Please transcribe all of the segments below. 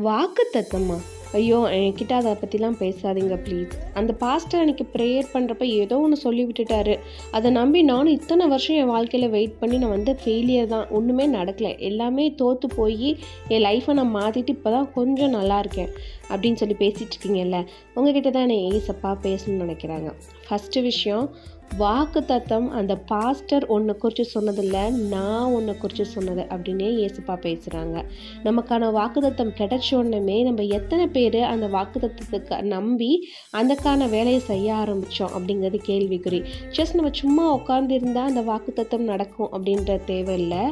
வாக்குத்தத்தமா? ஐயோ! என்கிட்ட அத பத்திலாம் பேசாதீங்க ப்ளீஸ். அந்த பாஸ்டர் அன்னைக்கு ப்ரேயர் பண்றப்ப ஏதோ ஒண்ணு சொல்லி விட்டுட்டாரு. அத நம்பி நானும் இத்தன வருஷம் என் வாழ்க்கையில வெயிட் பண்ணி நான் வந்து ஃபெயிலியர் தான். ஒண்ணுமே நடக்கல. எல்லாமே தோத்து போயி என் லைஃப்ப நான் மாத்திட்டு இப்ப தான் கொஞ்சம் நல்லா இருக்கேன். அப்படின்னு சொல்லி பேசிட்டு இருக்கீங்கல்ல. உங்ககிட்ட தான் என்னை ஏசப்பா பேசணும்னு நெனைக்கிறாங்க. ஃபர்ஸ்ட்டு விஷயம், வாக்குத்தத்தம் அந்த பாஸ்டர் ஒன்ன குறிச்சு சொன்னதில்ல, நான் உன்ன குறிச்சு சொன்னது அப்படின்னே ஏசப்பா பேசுறாங்க. நமக்கான வாக்குத்தத்தம் கிடைச்ச உடனே நம்ம எத்தனை பேர் அந்த வாக்குத்தத்தத்துக்கு நம்பி அதுக்கான வேலையை செய்ய ஆரம்பித்தோம் அப்படிங்கிறது கேள்விக்குறி. ஜஸ்ட் நம்ம சும்மா உட்காந்துருந்தா அந்த வாக்குத்தத்தம் நடக்கும் அப்படின்ற தேவையில்லை.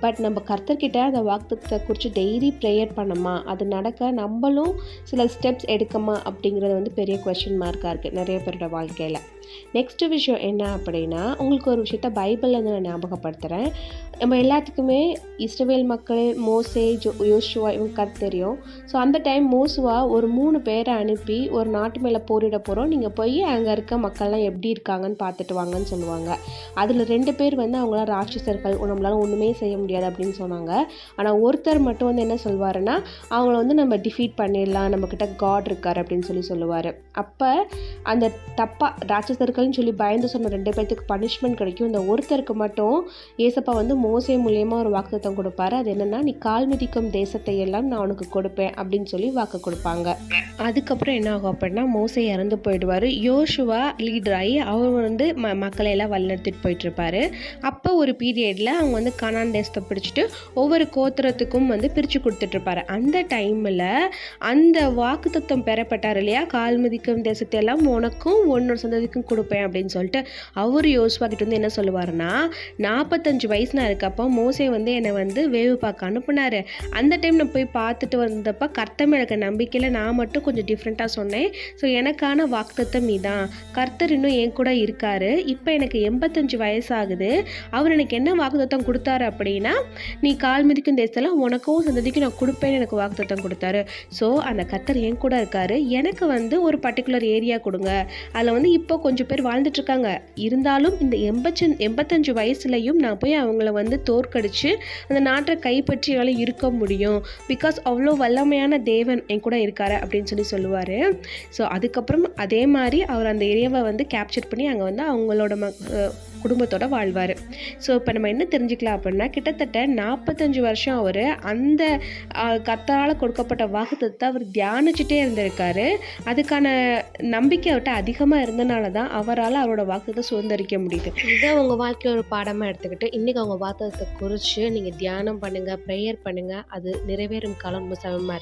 பட் நம்ம கர்த்தர்கிட்ட அந்த வாக்குத்தத்தை குறித்து டெய்லி ப்ரேயர் பண்ணோமா, அது நடக்க நம்மளும் சில ஸ்டெப்ஸ் எடுக்கமா அப்படிங்கிறது வந்து பெரிய கொஸ்டின் மார்க்காக இருக்குது நிறைய பேரோட வாழ்க்கையில். நெக்ஸ்ட் விஷயம் என்ன அப்படின்னா, உங்களுக்கு ஒரு விஷயத்த பைபிள்லேருந்து நான் ஞாபகப்படுத்துகிறேன். நம்ம எல்லாத்துக்குமே இஸ்ரவேல் மக்கள் மோசே, யோசுவா இவங்க கதை தெரியும். ஸோ அந்த டைம் மோசுவா ஒரு 3 பேரை அனுப்பி ஒரு நாட்டு மேலே போரிட போகிறோம், நீங்கள் போய் அங்கே இருக்க மக்கள்லாம் எப்படி இருக்காங்கன்னு பார்த்துட்டு வாங்கன்னு சொல்லுவாங்க. அதில் 2 பேர் வந்து அவங்களாம் ராட்சசர்கள், நம்மளால ஒன்றுமே செய்ய முடியாது அப்படின்னு சொன்னாங்க. ஆனால் ஒருத்தர் மட்டும் வந்து என்ன சொல்வாருன்னா, அவங்கள வந்து நம்ம டிஃபீட் பண்ணிடலாம், நம்மக்கிட்ட காட் இருக்கார் அப்படின்னு சொல்லுவார். அப்போ அந்த ராட்சசர்கள்னு சொல்லி பயந்து சொன்ன 2 பேர்த்துக்கு பனிஷ்மெண்ட் கிடைக்கும். இந்த ஒருத்தருக்கு மட்டும் ஏசப்பா வந்து மோசே மூலியமாக ஒரு வாக்குத்தத்தம் கொடுப்பாரு. அது என்னன்னா, நீ கால் மிதிக்கும் தேசத்தை எல்லாம் நான் உனக்கு கொடுப்பேன் அப்படின்னு சொல்லி வாக்கு கொடுப்பாங்க. அதுக்கப்புறம் என்ன ஆகும் அப்படின்னா, மோசே இறந்து போயிடுவார். யோசுவா லீடர் ஆகி அவர் வந்து மக்களை எல்லாம் வழிநடத்திட்டு போயிட்டு இருப்பாரு. அப்போ ஒரு பீரியடில் அவங்க வந்து கானான் தேசத்தை பிடிச்சிட்டு ஒவ்வொரு கோத்திரத்துக்கும் வந்து பிரித்து கொடுத்துட்ருப்பாரு. அந்த டைமில் அந்த வாக்குத்தத்தம் பெறப்பட்டார் இல்லையா, கால் மிதிக்கும் தேசத்தை எல்லாம் உனக்கும் உன்னோட சந்ததிக்கும் கொடுப்பேன் அப்படின்னு சொல்லிட்டு அவர் யோசுவா கிட்ட வந்து என்ன சொல்லுவாருன்னா, 45 வயசு நான் இருக்கப்போ மோசே வந்து என்னை வந்து வேவு பார்க்க அனுப்புனாரு. அந்த டைம் நான் போய் பார்த்துட்டு வந்தப்போ கர்த்தர் எனக்கு நம்பிக்கையில் நான் மட்டும் கொஞ்சம் டிஃப்ரெண்ட்டாக சொன்னேன். ஸோ எனக்கான வாக்குத்தத்தம் இதான், கர்த்தர் இன்னும் என் கூட இருக்காரு. இப்போ எனக்கு 85 வயசாகுது. அவர் எனக்கு என்ன வாக்குத்தத்தம் கொடுத்தாரு அப்படின்னா, நீ கால் மிதிக்கும் தேசத்தில் உனக்கும் சந்ததிக்கும் நான் கொடுப்பேன்னு எனக்கு வாக்குத்தத்தம் கொடுத்தாரு. ஸோ அந்த கர்த்தர் என் கூட இருக்காரு. எனக்கு வந்து ஒரு பர்டிகுலர் ஏரியா கொடுங்க, அதில் வந்து இப்போ கொஞ்சம் பேர் வாழ்ந்துட்டுருக்காங்க. இருந்தாலும் இந்த 85 வயசுலையும் நான் போய் அவங்கள வந்து தோற்கடிச்சு அந்த நாட்டை கைப்பற்றியால இருக்க முடியும். பிகாஸ் அவ்வளோ வல்லமையான தேவன் என் கூட இருக்காரு அப்படின்னு சொல்லுவார். ஸோ அதுக்கப்புறம் அதே மாதிரி அவர் அந்த ஏரியாவை வந்து கேப்சர் பண்ணி அங்கே வந்து அவங்களோட குடும்பத்தோட வாழ்வார். ஸோ இப்போ நம்ம என்ன தெரிஞ்சுக்கலாம் அப்படின்னா, கிட்டத்தட்ட 45 வருஷம் அவர் அந்த கர்த்தரால் கொடுக்கப்பட்ட வாக்குத்தத்தத்தை அவர் தியானிச்சுட்டே இருந்திருக்காரு. அதுக்கான நம்பிக்கை அவர்கிட்ட அதிகமாக இருந்தனால தான் அவரால் அவரோட வாக்குத்தத்தை சுதந்திரிக்க முடியுது. இதை உங்கள் வாழ்க்கையில் ஒரு பாடமாக எடுத்துக்கிட்டு இன்றைக்கி அவங்க வாக்குத்தத்தை குறித்து நீங்கள் தியானம் பண்ணுங்கள், ப்ரேயர் பண்ணுங்கள். அது நிறைவேறும் காலம் ரொம்ப சமமாக